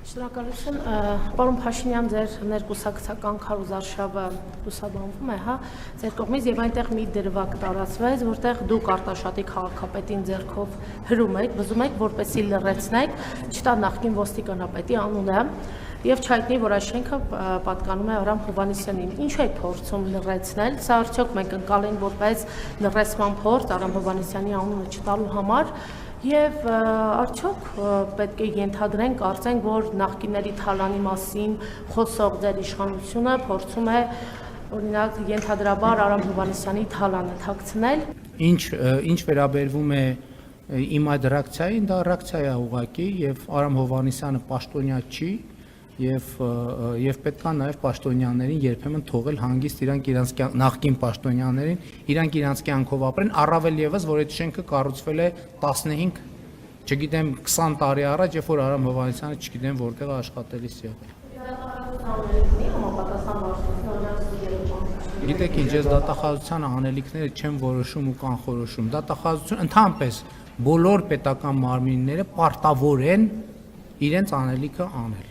Շնորհակալություն, պարոն Փաշինյան, ձեր ներկուսակցական քարոզարշավը լուսաբանվում է, հա, ձեր կողմից եւ այնտեղ մի դրվագ տարածվեց, որտեղ դուք Արտաշատի քաղաքապետին ձեռքով հրում եք, բզում եք, որպեսզի լռեցնեք, չտա նախկին ոստիկանապետի անունը եւ չհայտնի, որ այս շենքը պատկանում է Արամ Հովհաննիսյանին։ Ինչու եք փորձում լռեցնել։ Սա արդյոք մենք ընկալենք որպես լռեցման փորձ Արամ Հովհաննիսյանի անունը չտալու համար։ Եվ արդյոք պետք է ենթադրենք, կարծենք, որ նախկինների թալանի մասին խոսող ձեր իշխանությունը փորձում է, օրինակ, ենթադրաբար Արամ Հովհաննիսյանի թալանը թաքցնել։ Ինչ վերաբերվում է իմ այդ ռեակցիային, դա ռեակցիա է ուղղակի եւ Արամ Հովհաննիսյանը պաշտոնյա չի եւ պետքա նաեւ պաշտոնյաներին երբեմն թողել հանգիստ իրանք նախկին պաշտոնյաներին իրանք իրենց կյանքով ապրեն, առավել եւս որ այդ շենքը կառուցվել է 15, չգիտեմ 20 տարի առաջ, երբ որ Արամ Հովհաննիսյանը չգիտեմ որտեղ աշխատելիս եղել։ Գիտեք ինչ, ես դատախազության անելիքները չեմ որոշում ու կանխորոշում։ Դատախազություն ընդհանրապես բոլոր պետական մարմինները պարտավոր են իրենց անելիքը անել։